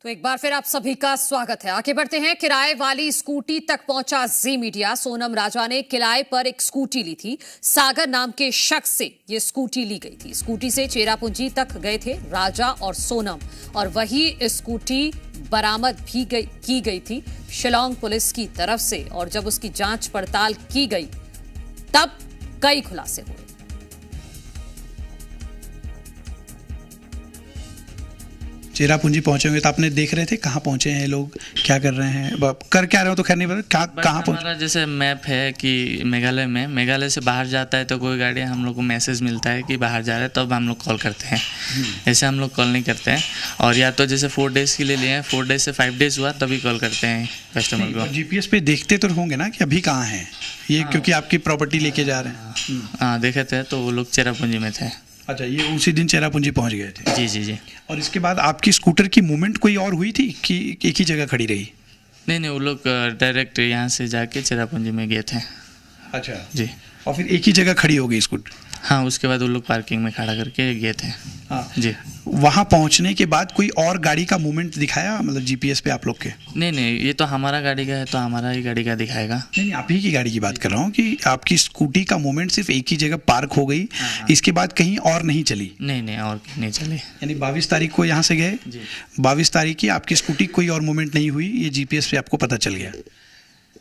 तो एक बार फिर आप सभी का स्वागत है। आगे बढ़ते हैं। किराए वाली स्कूटी तक पहुंचा जी मीडिया। सोनम राजा ने किराए पर एक स्कूटी ली थी। सागर नाम के शख्स से ये स्कूटी ली गई थी। स्कूटी से चेरापूंजी तक गए थे राजा और सोनम, और वही स्कूटी बरामद भी की गई थी शिलांग पुलिस की तरफ से। और जब उसकी जांच पड़ताल की गई तब कई खुलासे हुए। चेरापूंजी पहुंचे होंगे तो आपने देख रहे थे कहाँ पहुंचे हैं लोग, क्या कर रहे हैं, कर क्या रहे हो तो खैर नहीं पता कहाँ पहुंचे। हमारा जैसे मैप है कि मेघालय से बाहर जाता है तो कोई गाड़ी हम लोग को मैसेज मिलता है कि बाहर जा रहा है, तब हम लोग कॉल करते हैं। ऐसे हम लोग कॉल नहीं करते हैं। और या तो जैसे 4 डेज़ के लिए लिए हैं, 4 डेज से 5 डेज़ हुआ तभी कॉल करते हैं कस्टमर को। जीपीएस पे देखते तो होंगे ना कि अभी कहाँ हैं ये, क्योंकि आपकी प्रॉपर्टी लेके जा रहे हैं। हाँ देखे थे तो वो लोग चेरापूंजी में थे। अच्छा, ये उसी दिन चेरापूंजी पहुंच गए थे। जी जी जी। और इसके बाद आपकी स्कूटर की मूवमेंट कोई और हुई थी कि एक ही जगह खड़ी रही? नहीं, वो लोग डायरेक्ट यहाँ से जाके चेरापूंजी में गए थे। अच्छा जी। और फिर एक ही जगह खड़ी हो गई स्कूटर? हाँ, उसके बाद वो लोग पार्किंग में खड़ा करके गए थे। हाँ जी। वहाँ पहुँचने के बाद कोई और गाड़ी का मूवमेंट दिखाया, मतलब जीपीएस पे आप लोग के? नहीं, ये तो हमारा गाड़ी का है तो हमारा ही गाड़ी का दिखाएगा। नहीं, आप ही की गाड़ी की बात कर रहा हूँ कि आपकी स्कूटी का मूवमेंट सिर्फ एक ही जगह पार्क हो गई। हाँ। इसके बाद कहीं और नहीं चली? नहीं और नहीं चली। यानी 22 तारीख को यहाँ से गए, 22 तारीख की आपकी स्कूटी कोई और मूवमेंट नहीं हुई, ये जीपीएस पे आपको पता चल गया।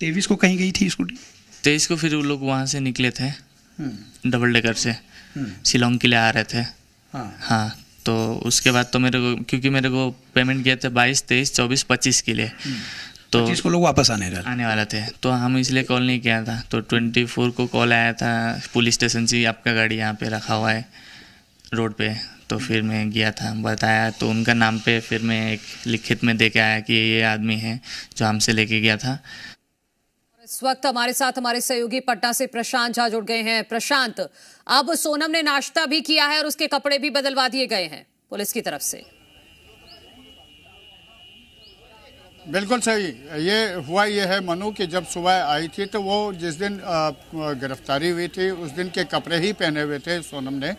23 को कहीं गई थी स्कूटी? 23 को फिर वो लोग वहाँ से निकले थे डबल डेकर से, शिलोंग के लिए आ रहे थे। हाँ, तो उसके बाद तो क्योंकि मेरे को पेमेंट किए थे 22, 23, 24, 25 के लिए, तो 25 को लोग वापस आने वाला थे, तो हम इसलिए कॉल नहीं किया था। तो 24 को कॉल आया था पुलिस स्टेशन से, आपका गाड़ी यहाँ पे रखा हुआ है रोड पे। तो फिर मैं गया था, बताया तो उनका नाम पे फिर मैं एक लिखित में दे के आया कि ये आदमी है जो हमसे लेके गया था। इस वक्त हमारे साथ हमारे सहयोगी पटना से प्रशांत झा जुड़ गए हैं। प्रशांत, अब सोनम ने नाश्ता भी किया है और उसके कपड़े भी बदलवा दिए गए हैं पुलिस की तरफ से। बिल्कुल सही। ये है मनु कि जब सुबह आई थी तो वो जिस दिन गिरफ्तारी हुई थी उस दिन के कपड़े ही पहने हुए थे सोनम ने,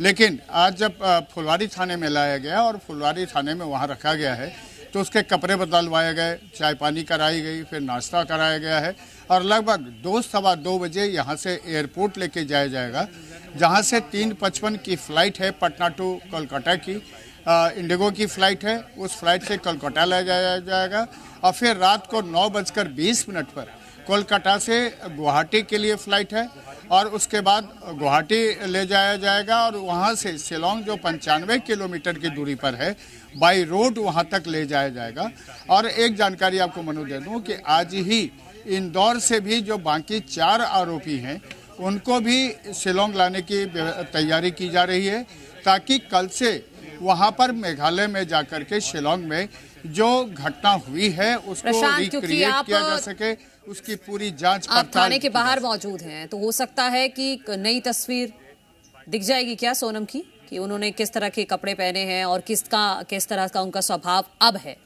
लेकिन आज जब फुलवारी थाने में लाया गया और फुलवारी थाने में वहाँ रखा गया है तो उसके कपड़े बदलवाए गए, चाय पानी कराई गई, फिर नाश्ता कराया गया है और लगभग 2-2:15 बजे यहाँ से एयरपोर्ट लेके जाया जाएगा, जहाँ से 3:55 की फ़्लाइट है पटना टू कोलकाता की, इंडिगो की फ़्लाइट है। उस फ्लाइट से कोलकाता ले जाया जाएगा और फिर रात को 9:20 पर कोलकाता से गुवाहाटी के लिए फ़्लाइट है और उसके बाद गुवाहाटी ले जाया जाएगा और वहाँ से शिलांग जो 95 किलोमीटर की दूरी पर है बाई रोड वहाँ तक ले जाया जाएगा। और एक जानकारी आपको मनु दे दूँ कि आज ही इंदौर से भी जो बाकी 4 आरोपी हैं उनको भी शिलांग लाने की तैयारी की जा रही है, ताकि कल से वहाँ पर मेघालय में जाकर के शिलांग में जो घटना हुई है उसको रिक्रिएट किया जा सके, उसकी पूरी जांच आप थाने के बाहर मौजूद हैं तो हो सकता है कि नई तस्वीर दिख जाएगी क्या सोनम की, कि उन्होंने किस तरह के कपड़े पहने हैं और किस तरह का उनका स्वभाव अब है।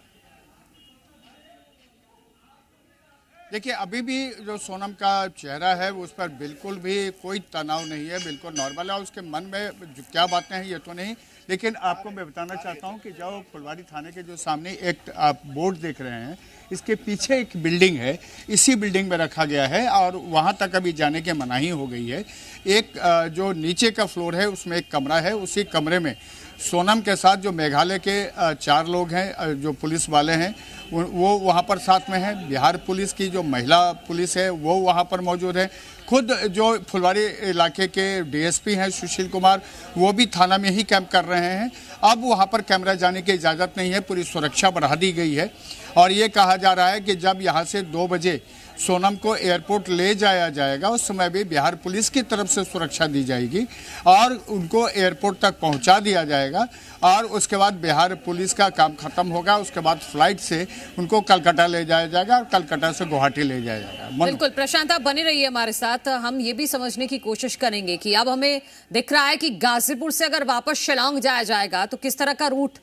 देखिए, अभी भी जो सोनम का चेहरा है उस पर बिल्कुल भी कोई तनाव नहीं है, बिल्कुल नॉर्मल है। उसके मन में क्या बातें हैं ये तो नहीं, लेकिन आपको मैं बताना चाहता हूं कि जो फुलवारी थाने के जो सामने एक आप बोर्ड देख रहे हैं, इसके पीछे एक बिल्डिंग है, इसी बिल्डिंग में रखा गया है और वहां तक अभी जाने की मनाही हो गई है। एक जो नीचे का फ्लोर है उसमें एक कमरा है, उसी कमरे में सोनम के साथ जो मेघालय के 4 लोग हैं जो पुलिस वाले हैं वो वहाँ पर साथ में हैं। बिहार पुलिस की जो महिला पुलिस है वो वहाँ पर मौजूद है। खुद जो फुलवारी इलाके के डीएसपी हैं सुशील कुमार, वो भी थाना में ही कैंप कर रहे हैं। अब वहाँ पर कैमरा जाने की इजाज़त नहीं है, पूरी सुरक्षा बढ़ा दी गई है और ये कहा जा रहा है कि जब यहाँ से 2 बजे सोनम को एयरपोर्ट ले जाया जाएगा उस समय भी बिहार पुलिस की तरफ से सुरक्षा दी जाएगी और उनको एयरपोर्ट तक पहुंचा दिया जाएगा और उसके बाद बिहार पुलिस का काम खत्म होगा। उसके बाद फ्लाइट से उनको कलकत्ता ले जाया जाएगा और कलकत्ता से गुवाहाटी ले जाया जाएगा। बिल्कुल प्रशांत, आप बने रहिए हमारे साथ। हम ये भी समझने की कोशिश करेंगे कि अब हमें दिख रहा है कि गाजीपुर से अगर वापस शिलांग जाया जाएगा तो किस तरह का रूट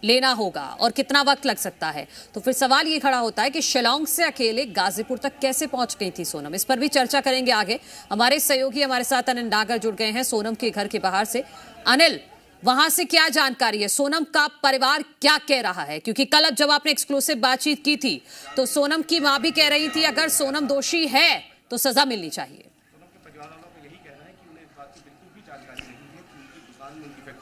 लेना होगा और कितना वक्त लग सकता है। तो फिर सवाल ये खड़ा होता है कि शिलांग से अकेले गाजीपुर तक कैसे पहुंच गई थी सोनम। इस पर भी चर्चा करेंगे आगे। हमारे सहयोगी हमारे साथ अनिल नागर जुड़ गए हैं सोनम के घर के बाहर से। अनिल, वहां से क्या जानकारी है, सोनम का परिवार क्या कह रहा है? क्योंकि कल अब जब आपने एक्सक्लूसिव बातचीत की थी तो सोनम की मां भी कह रही थी अगर सोनम दोषी है तो सजा मिलनी चाहिए।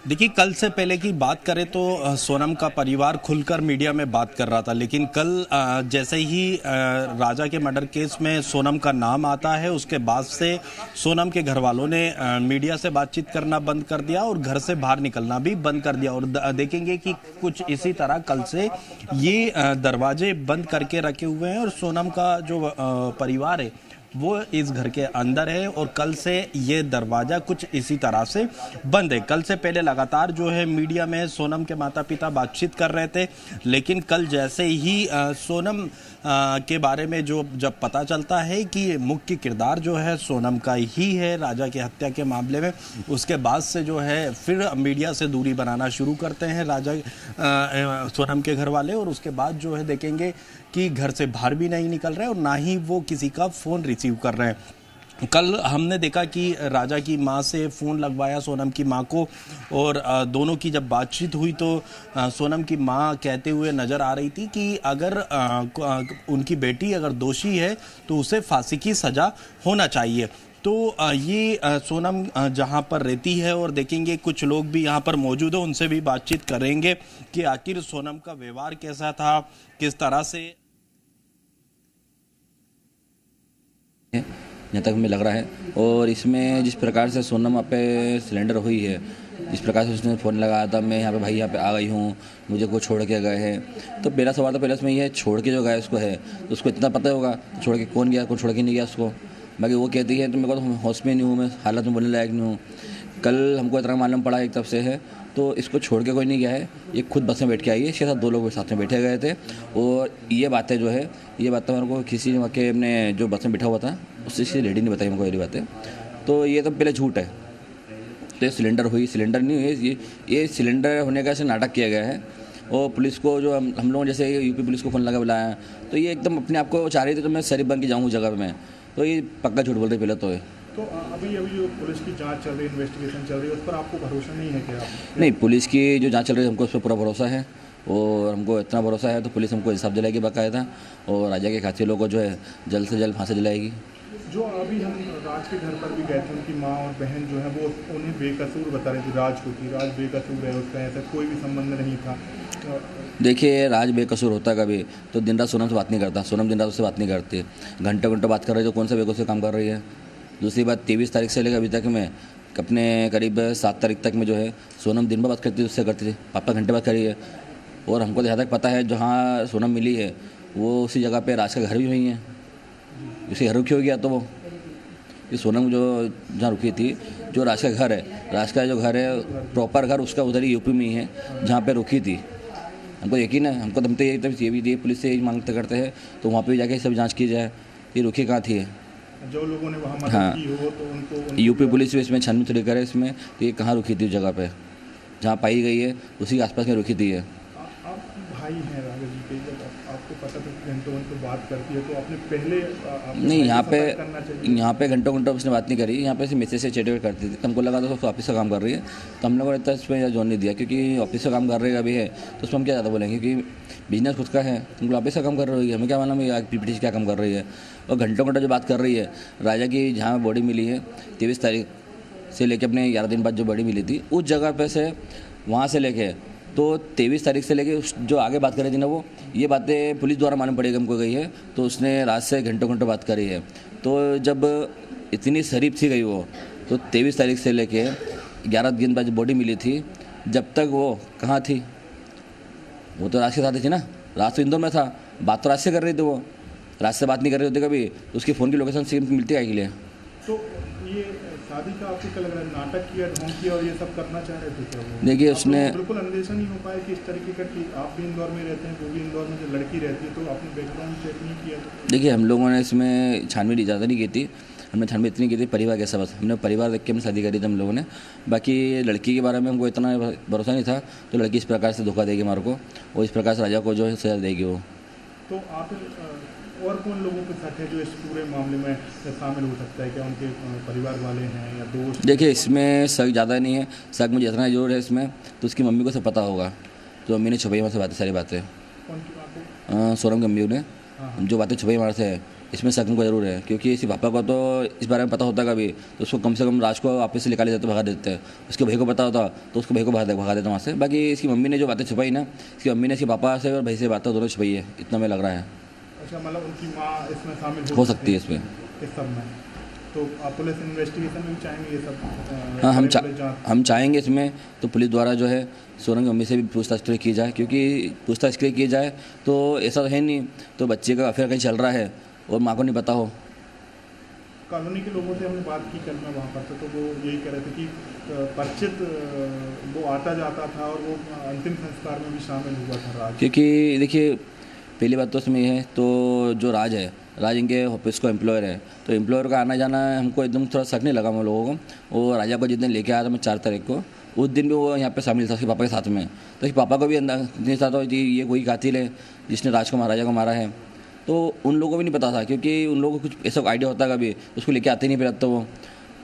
देखिए, कल से पहले की बात करें तो सोनम का परिवार खुलकर मीडिया में बात कर रहा था, लेकिन कल जैसे ही राजा के मर्डर केस में सोनम का नाम आता है उसके बाद से सोनम के घर वालों ने मीडिया से बातचीत करना बंद कर दिया और घर से बाहर निकलना भी बंद कर दिया। और देखेंगे कि कुछ इसी तरह कल से ये दरवाजे बंद करके रखे हुए हैं और सोनम का जो परिवार है वो इस घर के अंदर है और कल से ये दरवाज़ा कुछ इसी तरह से बंद है। कल से पहले लगातार जो है मीडिया में सोनम के माता पिता बातचीत कर रहे थे, लेकिन कल जैसे ही सोनम के बारे में जब पता चलता है कि मुख्य किरदार जो है सोनम का ही है राजा की हत्या के मामले में, उसके बाद से जो है फिर मीडिया से दूरी बनाना शुरू करते हैं सोनम के घर वाले। और उसके बाद जो है देखेंगे कि घर से बाहर भी नहीं निकल रहे और ना ही वो किसी का फ़ोन रिसीव कर रहे हैं। कल हमने देखा कि राजा की मां से फ़ोन लगवाया सोनम की मां को और दोनों की जब बातचीत हुई तो सोनम की मां कहते हुए नज़र आ रही थी कि अगर उनकी बेटी अगर दोषी है तो उसे फांसी की सज़ा होना चाहिए। तो ये सोनम जहां पर रहती है और देखेंगे कुछ लोग भी यहां पर मौजूद हैं, उनसे भी बातचीत करेंगे कि आखिर सोनम का व्यवहार कैसा था, किस तरह से। जहाँ तक हमें लग रहा है, और इसमें जिस प्रकार से सोनम पे सिलेंडर हुई है, जिस प्रकार से उसने फ़ोन लगाया था मैं यहाँ पे भाई यहाँ पे आ गई हूँ, मुझे को छोड़ के गए हैं, तो पहला सवाल तो पहले इसमें ये है छोड़ के जो गया उसको है तो उसको इतना पता होगा तो छोड़ के कौन गया, कौन छोड़ के नहीं गया उसको। बाकी वो कहती है तो मेरे को तो होश में नहीं हूँ, मैं हालत में बोलने लायक नहीं हूँ। कल हमको इतना मालूम पड़ा एक तरफ से है तो इसको छोड़ के कोई नहीं गया है, ये खुद बस में बैठ के आई है, इसके साथ 2 लोग साथ में बैठे गए थे। और ये बातें जो है ये बातें मेरे को किसी ने के अपने जो बस में बैठा हुआ था उससे किसी लेडी ने बताई मेरे को ये बातें, तो ये तो पहले झूठ है। तो ये सिलेंडर हुई, सिलेंडर नहीं हुई, ये सिलेंडर होने का ऐसे नाटक किया गया है। और पुलिस को जो हम लोगों जैसे यूपी पुलिस को फ़ोन लगा बुलाया तो ये एकदम अपने आप को चाह रही थी तो मैं शरीफ बन के जाऊँ जगह पर मैं, तो ये पक्का झूठ बोलते पहले तो है। तो अभी जो पुलिस की जांच चल रही है, इन्वेस्टिगेशन चल रही है, उस पर आपको भरोसा नहीं है क्या? नहीं, पुलिस की जो जांच चल रही है हमको उस पर पूरा भरोसा है और हमको इतना भरोसा है तो पुलिस हमको इंसाफ दिलाएगी बाकायदा, और राजा के खाते लोगों को जो है जल्द से जल्द फांसी दिलाएगी। जो अभी हम राज के घर पर भी गए थे, उनकी माँ और बहन जो है वो उन्हें बेकसूर बता रही थी, राज को थी, राज बेकसूर है, उसका ऐसा कोई भी संबंध नहीं था। देखिए, राज बेकसूर होता कभी तो दिन रात सोनम से बात नहीं करता, सोनम दिन रात उससे बात नहीं करती, घंटों घंटों बात कर रही है तो कौन सा बेकसूर काम कर रही है। दूसरी बात 23 तारीख से लेकर अभी तक में अपने करीब 7 तारीख तक में जो है सोनम दिन भर बात करती थी, उससे करती थी, पापा घंटे बात करी है। और हमको जहाँ तक पता है जहाँ सोनम मिली है वो उसी जगह पे राज का घर भी वहीं है, उसी घर रुकी हो गया तो वो ये सोनम जो जहाँ रुकी थी, जो राज का घर है, राज का जो घर है प्रॉपर घर उसका उधर ही यूपी में ही है जहाँ पे रुकी थी। हमको यकीन है, हमको दमते ये भी पुलिस से यही मांगते करते हैं तो वहाँ पे भी जाके सब जांच की जाए ये रुकी कहाँ थी है। जो लोगों ने वहाँ मदद की हो तो उनको यूपी पुलिस भी इसमें छानबीन थोड़ी करे इसमें तो ये कहाँ रुकी थी जगह पे, जहाँ पाई गई है उसी के आसपास में रुकी थी है। आप भाई हैं राजा जी के, जब आपको पता था कि घंटों घंटों बात करती है तो आपने पहले नहीं यहाँ पे घंटों घंटों उसने बात नहीं करी, यहाँ पे मैसेज से चैट करती थी, हमको लगा था उसको ऑफिस का काम कर रही है तो हम लोगों ने इतना इसमें जोन नहीं दिया, क्योंकि ऑफिस का काम कर रही है अभी है तो उसमें हम क्या ज़्यादा बोलेंगे कि बिजनेस खुद का है, तुमको ऑफिस का काम कर रही है, हमें क्या मालूम है पीपीटी से क्या काम कर रही है। और घंटों घंटों जो बात कर रही है राजा की, जहाँ बॉडी मिली है 23 तारीख से लेके अपने 11 दिन बाद जो बॉडी मिली थी उस जगह पे से वहाँ से लेके तो 23 तारीख से लेके जो आगे बात कर रही थी ना वो ये बातें पुलिस द्वारा मालूम पड़ेगी हमको गई है, तो उसने रात से घंटों घंटों बात करी है। तो जब इतनी शरीफ थी गई वो तो 23 तारीख से लेके 11 दिन बाद बॉडी मिली थी, जब तक वो कहाँ थी, वो तो राज के साथ थी ना, राज तो इंदौर में था, बात तो राज से कर रही थी, वो राज से बात नहीं कर रही होती कभी तो उसकी फ़ोन की लोकेशन से मिलती है के लिए। तो ये शादी का आपको क्या लग रहा है, नाटक किया, ढोंग किया और ये सब करना चाह रहे थे क्या? देखिए उसने बिल्कुल अंदेशा नहीं हो पाया कि इस तरीके का, कि आप भी इंदौर में रहते हैं, वो भी इंदौर में जो लड़की रहती है, तो आपने बैकग्राउंड चेक नहीं किया? देखिए हम लोगों ने इसमें छानबीन ज़्यादा नहीं की थी, हमने छानबीन इतनी की थी परिवार के सबक, हमने परिवार देख के हमने शादी करी थी हम लोगों ने। बाकी लड़की के बारे में हमको इतना भरोसा नहीं था, तो लड़की इस प्रकार से धोखा देगी हमारे को और इस प्रकार से राजा को जो है सजा देगी वो। तो आप और कौन लोगों के साथ है जो इस पूरे मामले में शामिल हो सकता है? क्या उनके परिवार वाले हैं या दोस्त? देखिए, इसमें शक ज़्यादा नहीं है, शक मुझे इतना जरूर है इसमें, तो उसकी मम्मी को सब पता होगा, तो मम्मी ने छुपाई हमारे से बातें, सारी बातें। कौन की बात? सोनम की मम्मी ने जो बातें छुपाई हमारे से, इसमें शक मुझको जरूर है, क्योंकि इसी पापा को तो इस बारे में पता होता कभी तो उसको कम से कम राज को वापस से निकाले जाते, भगा देते हैं। उसके भाई को पता होता तो उसको भाई को भगा देता वहाँ से। बाकी इसकी मम्मी ने जो बातें छुपाई ना, इसकी मम्मी ने इसके पापा से और भाई से बातें दोनों छुपाई है, इतना मैं लग रहा है। अच्छा, मतलब उनकी माँ इसमें शामिल हो सकती है इसमें, इस सब में। तो पुलिस इन्वेस्टिगेशन में भी चाहेंगे ये सब? हाँ, हम चाहेंगे इसमें तो पुलिस द्वारा जो है सोनम की मम्मी से भी पूछताछ की जाए, क्योंकि पूछताछ की जाए तो ऐसा तो है नहीं तो बच्चे का अफेयर कहीं चल रहा है और माँ को नहीं पता हो। कॉलोनी के लोगों से हमने बात की कल मैं वहाँ पर, तो वो यही कह रहे थे कि परिचित वो आता जाता था और वो अंतिम संस्कार में भी शामिल हुआ था राज। क्योंकि देखिए, पहली बात तो इसमें ये है, तो जो राज है, राज इनके ऑफिस को एम्प्लॉयर है, तो एम्प्लॉयर का आना जाना हमको एकदम थोड़ा शक नहीं लगा हम लोगों को। वो राजा को जिस दिन लेके आया था मैं 4 तारीख को, उस दिन भी वो यहाँ पे शामिल था उसके पापा के साथ में, तो उसके पापा को भी नहीं था तो ये कोई कातिल है जिसने राज को राजा को मारा है, तो उन लोगों को भी नहीं पता था, क्योंकि उन लोगों को कुछ ऐसा आइडिया होता कभी उसको लेके आते नहीं फिर तो वो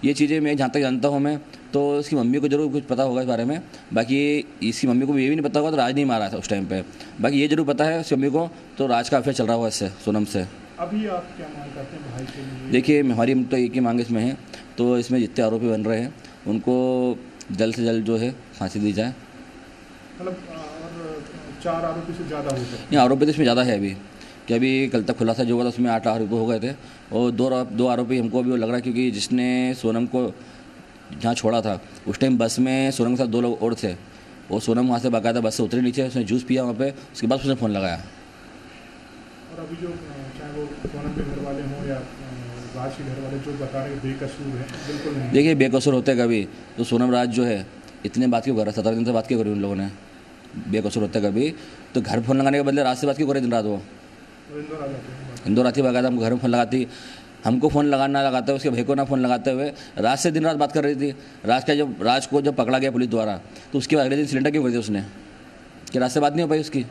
ये चीज़ें मैं जहाँ तक जानता हूँ मैं, तो इसकी मम्मी को जरूर कुछ पता होगा इस बारे में। बाकी इसकी मम्मी को ये भी नहीं पता होगा तो राज नहीं मारा था उस टाइम पे। बाकी ये जरूर पता है उसकी मम्मी को तो राज का अफेयर चल रहा हुआ इससे, सोनम से। अभी आप क्या मांग करते हैं भाई के लिए? देखिए, हमारी तो एक ही मांग इसमें है, तो इसमें जितने आरोपी बन रहे हैं उनको जल्द से जल्द जो है फांसी दी जाए। मतलब और 4 आरोपी से ज़्यादा हो सकते? नहीं, आरोपी तो इसमें ज़्यादा है अभी, कि अभी कल तक खुलासा जो हुआ था उसमें 8 आरोपी हो गए थे और 2 आरोपी हमको अभी लग रहा है, क्योंकि जिसने सोनम को जहाँ छोड़ा था उस टाइम बस में सोनम के साथ 2 लोग और थे, और सोनम वहाँ से बाकायदा बस से उतरे नीचे, उसने जूस पिया वहाँ पे, उसके बाद उसने फ़ोन लगाया। और अभी जो चाहे वो सोनम के घर वाले हों या राज के घर वाले जो बता रहे बेकसूर है, बिल्कुल नहीं। देखिए, बेकसूर होते कभी तो सोनम राज जो है इतने बात क्यों कर रहा है, 17 दिन से बात क्यों करी उन लोगों ने? बेकसूर होते कभी तो घर फ़ोन लगाने के बदले रात से बात क्यों करे दिन रात? वो इंदौर आती बाकायदा हमको घर में फ़ोन लगाती, हमको फ़ोन लगाना लगाते हुए उसके भाई को ना फ़ोन लगाते हुए रात से दिन रात बात कर रही थी। राज को जब पकड़ा गया पुलिस द्वारा तो उसके बाद अगले दिन सिलेंडर क्यों कर दिया उसने, कि रात से बात नहीं हो पाई उसकी?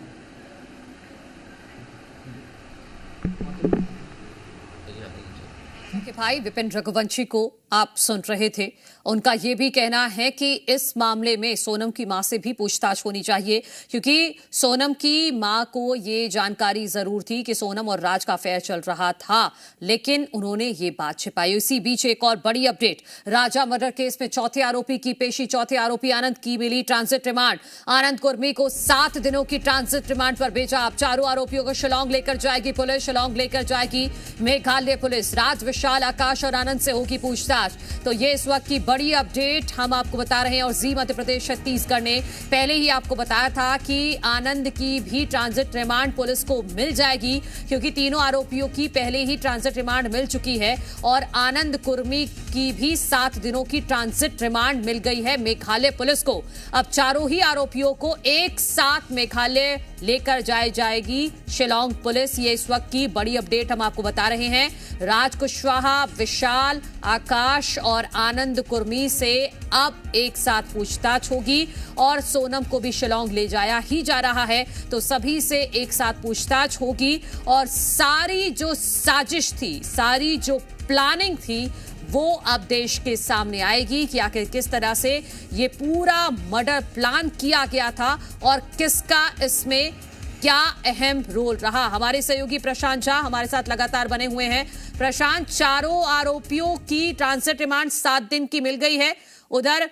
कि भाई विपिन रघुवंशी को आप सुन रहे थे, उनका ये भी कहना है कि इस मामले में सोनम की मां से भी पूछताछ होनी चाहिए, क्योंकि सोनम की मां को ये जानकारी जरूर थी कि सोनम और राज का अफेयर चल रहा था, लेकिन उन्होंने ये बात छिपाई। इसी बीच एक और बड़ी अपडेट, राजा मर्डर केस में चौथे आरोपी की पेशी, चौथे आरोपी आनंद की मिली ट्रांजिट रिमांड। आनंद कुर्मी को 7 दिनों की ट्रांजिट रिमांड पर भेजा। अब चारों आरोपियों को शिलांग लेकर जाएगी पुलिस, शिलांग लेकर जाएगी मेघालय पुलिस। राज, विशाल, आकाश और आनंद से होगी पूछताछ। तो ये इस वक्त की बड़ी अपडेट हम आपको बता रहे हैं, और जी मध्य प्रदेश छत्तीसगढ़ ने पहले ही आपको बताया था कि आनंद की भी ट्रांजिट रिमांड पुलिस को मिल जाएगी, क्योंकि तीनों आरोपियों की पहले ही ट्रांजिट रिमांड मिल चुकी है, और आनंद कुर्मी की भी 7 दिनों की ट्रांजिट रिमांड मिल गई है मेघालय पुलिस को। अब चारों ही आरोपियों को एक साथ मेघालय लेकर जाएगी शिलांग पुलिस। ये इस वक्त की बड़ी अपडेट हम आपको बता रहे हैं। राज कुशवाहा, विशाल, आकाश और आनंद कुर्मी से अब एक साथ पूछताछ होगी, और सोनम को भी शिलांग ले जाया ही जा रहा है, तो सभी से एक साथ पूछताछ होगी। और सारी जो साजिश थी, सारी जो प्लानिंग थी, वो अब देश के सामने आएगी कि आखिर किस तरह से ये पूरा मर्डर प्लान किया गया था और किसका इसमें क्या अहम रोल रहा। हमारे सहयोगी प्रशांत झा हमारे साथ लगातार बने हुए हैं। प्रशांत, चारों आरोपियों की ट्रांजिट रिमांड 7 दिन की मिल गई है। उधर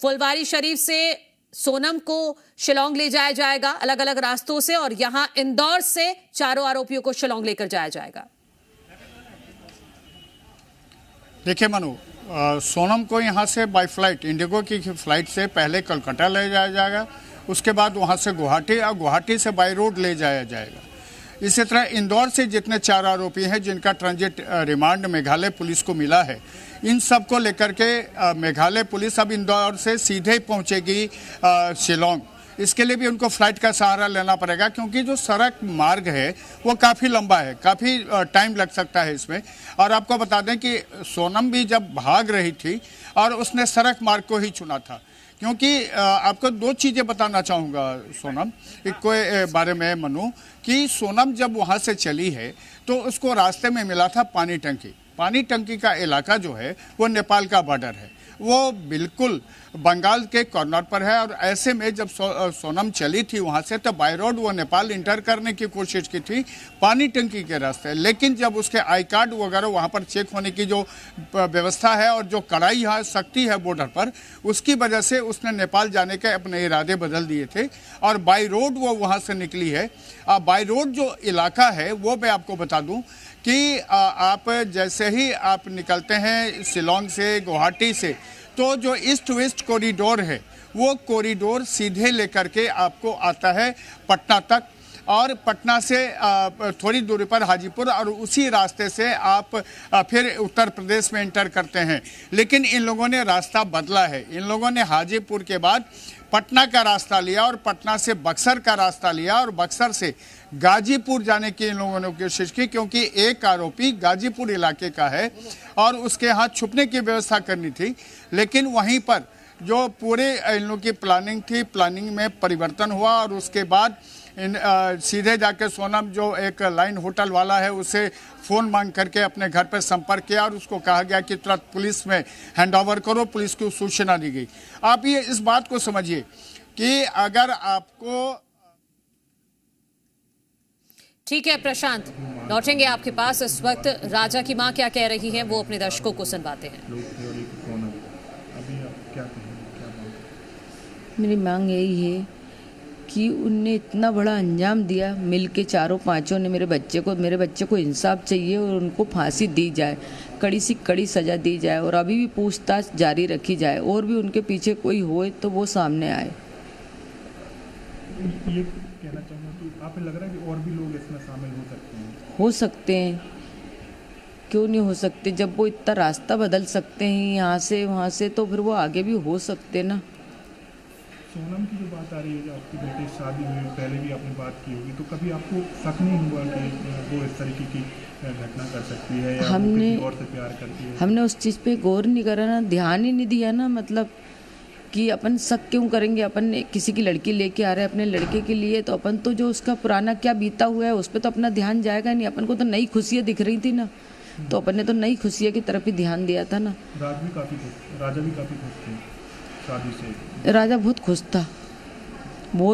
फुलवारी शरीफ से सोनम को शिलांग ले जाया जाएगा अलग अलग रास्तों से, और यहां इंदौर से चारों आरोपियों को शिलांग लेकर जाया जाएगा। देखिए मनु, सोनम को यहाँ से बाय फ्लाइट, इंडिगो की फ्लाइट से पहले कलकत्ता ले जाया जाएगा, उसके बाद वहाँ से गुवाहाटी, और गुवाहाटी से बाय रोड ले जाया जाएगा। इसी तरह इंदौर से जितने 4 आरोपी हैं जिनका ट्रांजिट रिमांड मेघालय पुलिस को मिला है, इन सब को लेकर के मेघालय पुलिस अब इंदौर से सीधे पहुँचेगी शिलांग। इसके लिए भी उनको फ्लाइट का सहारा लेना पड़ेगा, क्योंकि जो सड़क मार्ग है वो काफ़ी लंबा है, काफ़ी टाइम लग सकता है इसमें। और आपको बता दें कि सोनम भी जब भाग रही थी और उसने सड़क मार्ग को ही चुना था, क्योंकि आपको दो चीज़ें बताना चाहूँगा सोनम के बारे में मनु, कि सोनम जब वहाँ से चली है तो उसको रास्ते में मिला था पानी टंकी का इलाका जो है वो नेपाल का बॉर्डर है, वो बिल्कुल बंगाल के कॉर्नर पर है। और ऐसे में जब सोनम चली थी वहाँ से तो बाय रोड वो नेपाल इंटर करने की कोशिश की थी पानी टंकी के रास्ते, लेकिन जब उसके आई कार्ड वगैरह वहाँ पर चेक होने की जो व्यवस्था है और जो कड़ाई यहाँ सख्ती है बॉर्डर पर, उसकी वजह से उसने नेपाल जाने के अपने इरादे बदल दिए थे और बाय रोड वो वहाँ से निकली है। बाय रोड जो इलाका है वो मैं आपको बता दूँ कि आप जैसे ही आप निकलते हैं शिलोंग से, गुवाहाटी से, तो जो ईस्ट वेस्ट कॉरिडोर है वो कॉरिडोर सीधे लेकर के आपको आता है पटना तक, और पटना से थोड़ी दूरी पर हाजीपुर, और उसी रास्ते से आप फिर उत्तर प्रदेश में एंटर करते हैं। लेकिन इन लोगों ने रास्ता बदला है, इन लोगों ने हाजीपुर के बाद पटना का रास्ता लिया और पटना से बक्सर का रास्ता लिया और बक्सर से गाजीपुर जाने की इन लोगों ने कोशिश की, क्योंकि एक आरोपी गाजीपुर इलाके का है और उसके यहाँ छुपने की व्यवस्था करनी थी। लेकिन वहीं पर जो पूरे इन लोगों की प्लानिंग थी, प्लानिंग में परिवर्तन हुआ और उसके बाद सीधे जाके सोनम जो एक लाइन होटल वाला है उसे फ़ोन मांग करके अपने घर पर संपर्क किया और उसको कहा गया कि तुरंत पुलिस में हैंडओवर करो, पुलिस को सूचना दी गई। आप ये इस बात को समझिए कि अगर आपको ठीक है प्रशांत, लौटेंगे आपके पास। इस वक्त राजा की मां क्या कह रही है वो अपने दर्शकों को सुनवाते हैं। मेरी मांग यही है कि उनने इतना बड़ा अंजाम दिया, मिलके चारों पांचों ने मेरे बच्चे को इंसाफ चाहिए और उनको फांसी दी जाए, कड़ी सी कड़ी सजा दी जाए और अभी भी पूछताछ जारी रखी जाए और भी उनके पीछे कोई होए तो वो सामने आए। ये कहना चाहूँगा कि आपको लग रहा है कि और भी लोग इसमें शामिल हो सकते हैं? हो सकते हैं, क्यों नहीं हो सकते? जब वो इतना रास्ता बदल सकते हैं यहाँ से वहाँ से, तो फिर वो आगे भी हो सकते ना। सोनम की जो बात आ रही है, जो आपकी बेटी शादी हुई, पहले भी आपने बात की होगी, तो कभी आपको शक नहीं हुआ कि वो इस तरीके की घटना कर सकती है या हमने किसी और से प्यार करती है? हमने उस चीज़ पे गौर नहीं करा ना, ध्यान ही नहीं दिया ना, मतलब कि अपन शक क्यों करेंगे? अपन किसी की लड़की लेके आ रहे हैं अपने लड़के के लिए, तो अपन तो जो उसका पुराना क्या बीता हुआ है उस पर तो अपना ध्यान जाएगा नहीं। अपन को तो नई खुशियाँ दिख रही थी ना, तो अपन ने तो नई खुशियों की तरफ ही ध्यान दिया था ना। राजा भी काफ़ी खुश थे शादी से। राजा बहुत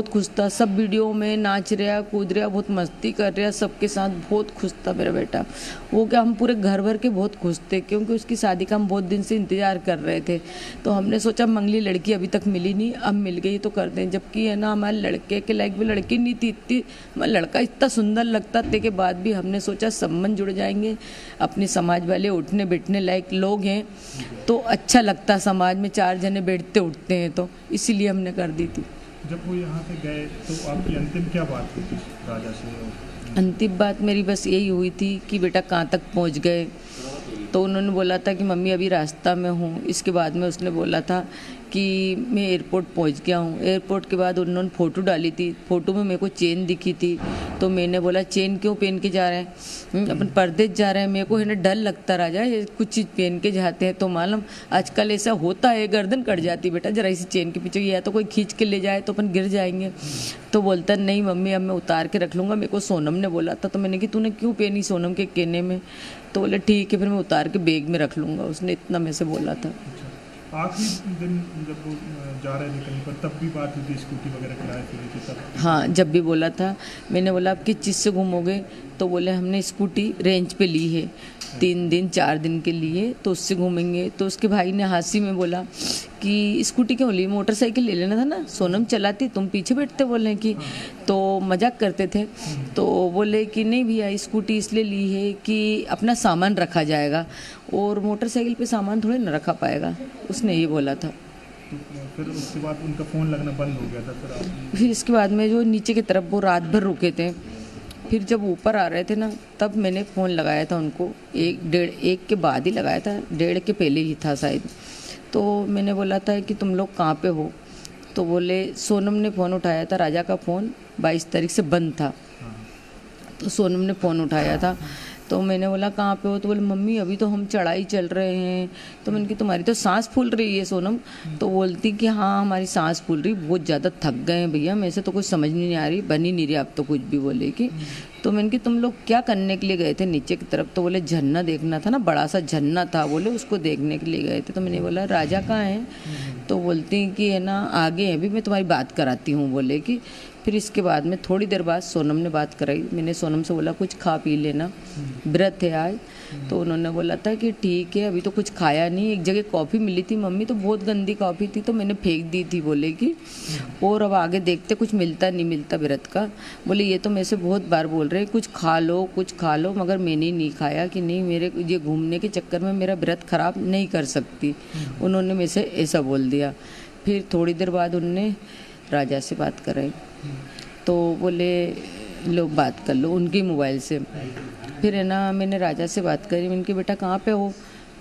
खुश था, सब वीडियो में नाच रहा, कूद रहा, बहुत मस्ती कर रहा, सबके साथ बहुत खुश था मेरा बेटा। वो क्या, हम पूरे घर भर के बहुत खुश थे, क्योंकि उसकी शादी का हम बहुत दिन से इंतज़ार कर रहे थे। तो हमने सोचा मंगली लड़की अभी तक मिली नहीं, अब मिल गई तो कर दें। जबकि है ना, हमारे लड़के के लायक भी लड़की नहीं थी, इतनी लड़का इतना सुंदर लगता थे के बाद भी हमने सोचा संबंध जुड़ जाएंगे, अपने समाज वाले उठने बैठने लायक लोग हैं तो अच्छा लगता, समाज में 4 जने बैठते उठते हैं, तो इसीलिए हमने कर दी थी। जब वो यहाँ से गए तो आपकी अंतिम क्या बात हुई थी राजा से? अंतिम बात मेरी बस यही हुई थी कि बेटा कहाँ तक पहुँच गए। तो उन्होंने बोला था कि मम्मी अभी रास्ता में हूँ। इसके बाद में उसने बोला था कि मैं एयरपोर्ट पहुँच गया हूँ। एयरपोर्ट के बाद उन्होंने फ़ोटो डाली थी, फ़ोटो में मेरे को चेन दिखी थी, तो मैंने बोला चेन क्यों पहन के जा रहे हैं, अपन परदेश जा रहे हैं। मेरे को है ना डर लगता राजा, ये कुछ चीज़ पहन के जाते हैं तो मालूम आजकल ऐसा होता है, गर्दन कट जाती बेटा जरा इसी चेन के पीछे, या तो कोई खींच के ले जाए तो अपन गिर जाएंगे। तो बोलता नहीं मम्मी अब मैं उतार के रख लूँगा, मेरे को सोनम ने बोला था। तो मैंने कि तूने क्यों पहनी सोनम के कहने में? तो बोले ठीक है फिर मैं उतार के बैग में रख लूँगा, उसने इतना में से बोला था। आखिरी दिन जब वो जा रहे थे कहीं पर तब भी बात हुई थी, स्कूटी वगैरह किराए पे ली थी तब? हाँ, जब भी बोला था। मैंने बोला आप किस चीज़ से घूमोगे? तो बोले हमने स्कूटी रेंज पे ली है 3 दिन 4 दिन के लिए, तो उससे घूमेंगे। तो उसके भाई ने हंसी में बोला कि स्कूटी क्यों ली, मोटरसाइकिल ले लेना था ना, सोनम चलाती तुम पीछे बैठते, बोले कि तो मजाक करते थे। तो बोले कि नहीं भैया स्कूटी इसलिए ली है कि अपना सामान रखा जाएगा और मोटरसाइकिल पे सामान थोड़े ना रखा पाएगा, उसने ये बोला था। तो फिर उसके बाद उनका फ़ोन लगना बंद हो गया था? फिर इसके बाद में जो नीचे की तरफ वो रात भर रुके थे, फिर जब ऊपर आ रहे थे ना तब मैंने फ़ोन लगाया था उनको, 1 के बाद ही लगाया था, 1:30 के पहले ही था शायद। तो मैंने बोला था कि तुम लोग कहाँ पे हो? तो बोले सोनम ने फ़ोन उठाया था, राजा का फ़ोन 22 तारीख से बंद था, तो सोनम ने फ़ोन उठाया था तो मैंने बोला कहाँ पे हो? तो बोले मम्मी अभी तो हम चढ़ाई चल रहे हैं। तो मैंने कहा तुम्हारी तो सांस फूल रही है सोनम। तो बोलती कि हाँ हमारी सांस फूल रही, बहुत ज़्यादा थक गए हैं भैया, मेरे से तो कुछ समझ नहीं आ रही, बन ही नहीं रही आप तो कुछ भी बोलेगी। तो मैंने कहा तुम लोग क्या करने के लिए गए थे नीचे की तरफ? तो बोले झरना देखना था ना, बड़ा सा झरना था, बोले उसको देखने के लिए गए थे। तो मैंने बोला राजा कहाँ है? तो बोलती कि है ना आगे है, अभी मैं तुम्हारी बात कराती हूँ बोले कि। फिर इसके बाद में थोड़ी देर बाद सोनम ने बात कराई। मैंने सोनम से बोला कुछ खा पी लेना, व्रत है आज। तो उन्होंने बोला था कि ठीक है, अभी तो कुछ खाया नहीं। एक जगह कॉफ़ी मिली थी मम्मी, तो बहुत गंदी कॉफ़ी थी, तो मैंने फेंक दी थी बोले कि, और अब आगे देखते कुछ मिलता नहीं मिलता व्रत का। बोले ये तो मेरे से बहुत बार बोल रहे कुछ खा लो कुछ खा लो, मगर मैंने नहीं खाया कि नहीं मेरे ये घूमने के चक्कर में मेरा व्रत ख़राब नहीं कर सकती। उन्होंने मेरे से ऐसा बोल दिया। फिर थोड़ी देर बाद उनने राजा से बात कराई, तो बोले लोग बात कर लो उनके मोबाइल से। फिर है ना मैंने राजा से बात करी, मैंने कहा बेटा कहाँ पे हो?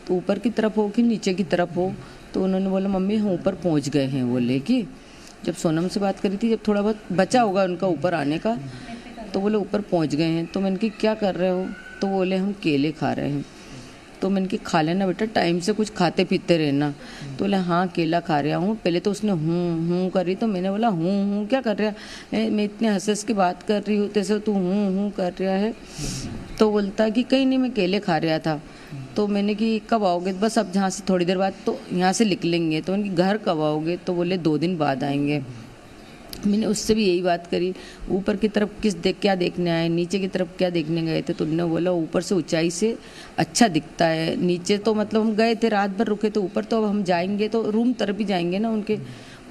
तो ऊपर की तरफ हो कि नीचे की तरफ हो? तो उन्होंने बोला मम्मी हम ऊपर पहुँच गए हैं बोले कि। जब सोनम से बात करी थी, जब थोड़ा बहुत बचा होगा उनका ऊपर आने का, तो बोले ऊपर पहुँच गए हैं। तो मैंने कहा क्या कर रहे हो? तो बोले हम केले खा रहे हैं। तो मैंने कहा खा लेना बेटा, टाइम से कुछ खाते पीते रहना। तो बोले हाँ केला खा रहा हूँ। पहले तो उसने हूँ करी, तो मैंने बोला हूँ क्या कर रहा है? मैं इतने हंस की बात कर रही हूँ तैसे तू हूँ कर रहा है। तो बोलता कि कहीं नहीं मैं केले खा रहा था। तो मैंने कि कब आओगे? बस अब जहाँ से थोड़ी देर बाद तो यहाँ से निकलेंगे। तो मैंने घर कब आओगे? तो बोले 2 दिन बाद आएंगे। मैंने उससे भी यही बात करी, ऊपर की तरफ क्या देखने आए, नीचे की तरफ क्या देखने गए थे? तो उन्होंने बोला ऊपर से ऊंचाई से अच्छा दिखता है, नीचे तो मतलब हम गए थे रात भर रुके थे, ऊपर तो अब हम जाएंगे तो रूम तरफ ही जाएंगे ना, उनके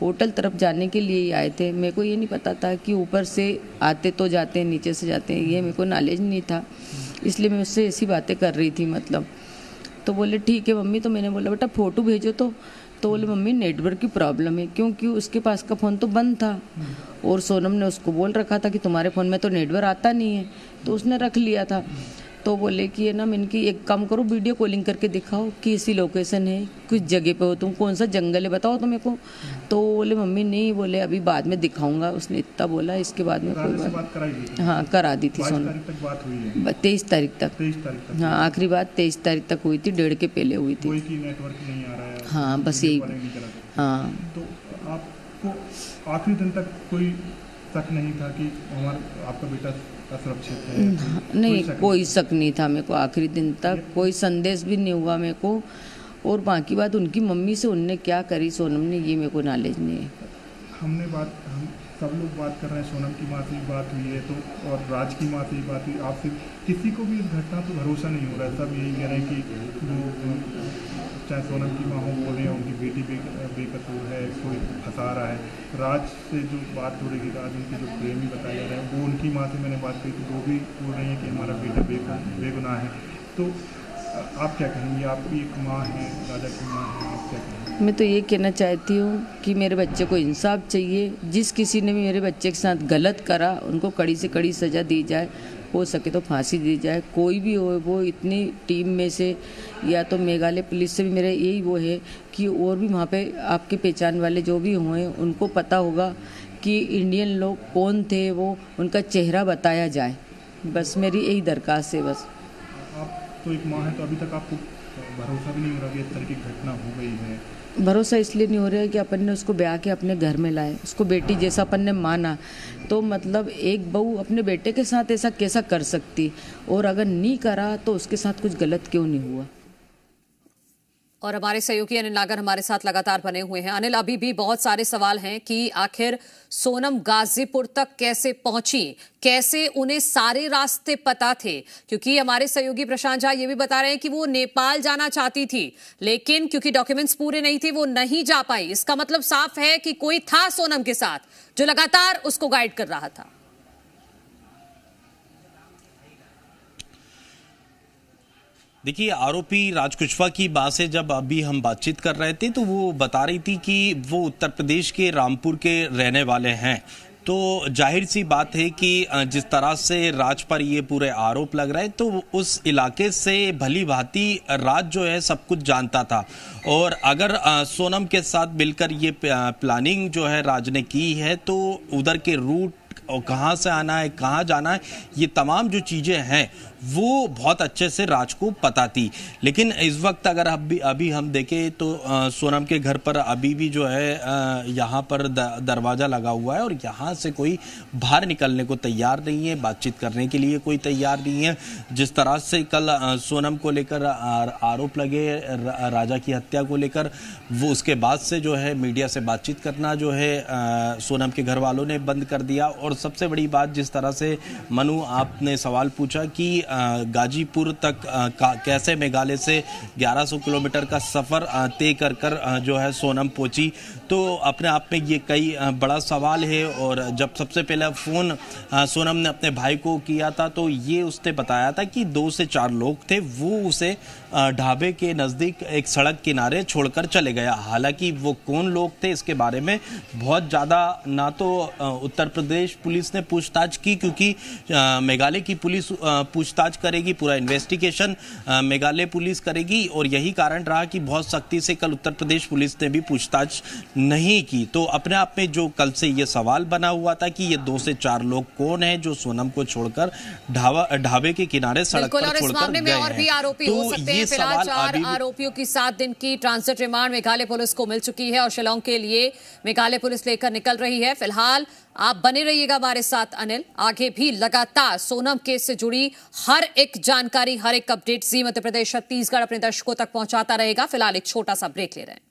होटल तरफ जाने के लिए ही आए थे। मेरे को ये नहीं पता था कि ऊपर से आते तो जाते हैं नीचे से जाते हैं, ये मेरे को नॉलेज नहीं था, इसलिए मैं उससे ऐसी बातें कर रही थी मतलब। तो बोले ठीक है मम्मी। तो मैंने बोला बेटा फ़ोटो भेजो। तो बोले मम्मी नेटवर्क की प्रॉब्लम है, क्योंकि उसके पास का फ़ोन तो बंद था और सोनम ने उसको बोल रखा था कि तुम्हारे फ़ोन में तो नेटवर्क आता नहीं है, तो उसने रख लिया था। तो बोले कि है ना मैंने कि एक काम करो वीडियो कॉलिंग करके दिखाओ कि ऐसी लोकेशन है, किस जगह पे हो तुम, कौन सा जंगल है बताओ तो मेरे को। तो बोले मम्मी नहीं, बोले अभी बाद में दिखाऊंगा, उसने इतना बोला। इसके बाद में कोई बात कराई? हाँ करा दी थी सोनम। 23 तारीख तक। हाँ आखिरी बात 23 तारीख तक हुई थी, 1.5 के पहले हुई थी। नेटवर्क नहीं आ रहा है? हाँ बस यही। हाँ तो आपको आखिरी दिन तक कोई शक नहीं था कि आपका बेटा असुरक्षित है? नहीं कोई शक नहीं था मेरे को, आखिरी दिन तक कोई संदेश भी नहीं हुआ मेरे को। और बाकी बात उनकी मम्मी से उनने क्या करी सोनम ने, ये मेरे को नॉलेज नहीं है। हम सब लोग बात कर रहे हैं, सोनम की माँ से भी बात हुई है तो, और राज की माँ से भी बात हुई, आपसे किसी को भी इस घटना पर भरोसा नहीं हो रहा है। सब यही कह रहे हैं कि वो चाहे सोनम की माँ हो बोल रहे हैं उनकी बेटी बेकसूर है, कोई फंसा रहा है। राज से जो बात हो रही थी, राज उनके जो प्रेमी बताए जा रहे हैं, वो उनकी माँ से मैंने बात की थी, वो भी बोल रही है कि हमारा बेटा बेगुनाह है। तो आप क्या कहेंगे? आपकी एक माँ है, राजा की माँ है, आप क्या कहेंगे? मैं तो ये कहना चाहती हूँ कि मेरे बच्चे को इंसाफ चाहिए। जिस किसी ने भी मेरे बच्चे के साथ गलत करा उनको कड़ी से कड़ी सज़ा दी जाए, हो सके तो फांसी दी जाए। कोई भी हो, वो इतनी टीम में से या तो मेघालय पुलिस से भी मेरा यही वो है कि और भी वहाँ पे आपके पहचान वाले जो भी हुए उनको पता होगा कि इंडियन लोग कौन थे, वो उनका चेहरा बताया जाए। बस मेरी यही दरख्वास्त है बस। आप तो एक माँ है, तो अभी तक आपको भरोसा भी नहीं हो रहा कि इस तरह की घटना हो गई है? भरोसा इसलिए नहीं हो रहा है कि अपन ने उसको ब्याह के अपने घर में लाए, उसको बेटी जैसा अपन ने माना। तो मतलब एक बहू अपने बेटे के साथ ऐसा कैसा कर सकती, और अगर नहीं करा तो उसके साथ कुछ गलत क्यों नहीं हुआ। और हमारे सहयोगी अनिल नागर हमारे साथ लगातार बने हुए हैं। अनिल, अभी भी बहुत सारे सवाल हैं कि आखिर सोनम गाजीपुर तक कैसे पहुंची, कैसे उन्हें सारे रास्ते पता थे? क्योंकि हमारे सहयोगी प्रशांत झा ये भी बता रहे हैं कि वो नेपाल जाना चाहती थी, लेकिन क्योंकि डॉक्यूमेंट्स पूरे नहीं थे वो नहीं जा पाई। इसका मतलब साफ है कि कोई था सोनम के साथ जो लगातार उसको गाइड कर रहा था। देखिए, आरोपी राज कुशवाहा की बात से जब अभी हम बातचीत कर रहे थे तो वो बता रही थी कि वो उत्तर प्रदेश के रामपुर के रहने वाले हैं। तो जाहिर सी बात है कि जिस तरह से राज पर ये पूरे आरोप लग रहे हैं तो उस इलाके से भली भांति राज जो है सब कुछ जानता था। और अगर सोनम के साथ मिलकर ये प्लानिंग जो है राज ने की है तो उधर के रूट और कहाँ से आना है, कहाँ जाना है, ये तमाम जो चीज़ें हैं वो बहुत अच्छे से राज को पता थी। लेकिन इस वक्त अगर अभी हम देखें तो सोनम के घर पर अभी भी जो है यहाँ पर दरवाज़ा लगा हुआ है और यहाँ से कोई बाहर निकलने को तैयार नहीं है, बातचीत करने के लिए कोई तैयार नहीं है। जिस तरह से कल सोनम को लेकर आरोप लगे राजा की हत्या को लेकर, वो उसके बाद से जो है मीडिया से बातचीत करना जो है सोनम के घर वालों ने बंद कर दिया। और सबसे बड़ी बात, जिस तरह से मनु आपने सवाल पूछा कि गाजीपुर तक कैसे मेघालय से 1100 किलोमीटर का सफ़र तय कर जो है सोनम पहुंची, तो अपने आप में ये कई बड़ा सवाल है। और जब सबसे पहले फ़ोन सोनम ने अपने भाई को किया था तो ये उसने बताया था कि 2 से 4 लोग थे, वो उसे ढाबे के नज़दीक एक सड़क किनारे छोड़कर चले गया। हालांकि वो कौन लोग थे इसके बारे में बहुत ज़्यादा ना तो उत्तर प्रदेश पुलिस ने पूछताछ की, क्योंकि मेघालय की पुलिस पूछताछ करेगी, पूरा इन्वेस्टिगेशन मेघालय पुलिस करेगी। और यही कारण रहा कि बहुत सख्ती से कल उत्तर प्रदेश पुलिस ने भी पूछताछ नहीं की। तो अपने आप में जो कल से ये सवाल बना हुआ था कि ये 2 से 4 लोग कौन हैं जो सोनम को छोड़कर ढाबे के किनारे सड़क पर छोड़कर गए हैं। और भी आरोपी हो सकते हैं। फिलहाल 4 आरोपियों की 7 दिन की ट्रांजिट रिमांड मेघालय पुलिस को मिल चुकी है और शिलांग के लिए मेघालय पुलिस लेकर निकल रही है। फिलहाल आप बने रहिएगा हमारे साथ अनिल, आगे भी लगातार सोनम केस से जुड़ी हर एक जानकारी, हर एक अपडेट जी मध्य प्रदेश छत्तीसगढ़ अपने दर्शकों तक पहुंचाता रहेगा। फिलहाल एक छोटा सा ब्रेक ले रहे हैं।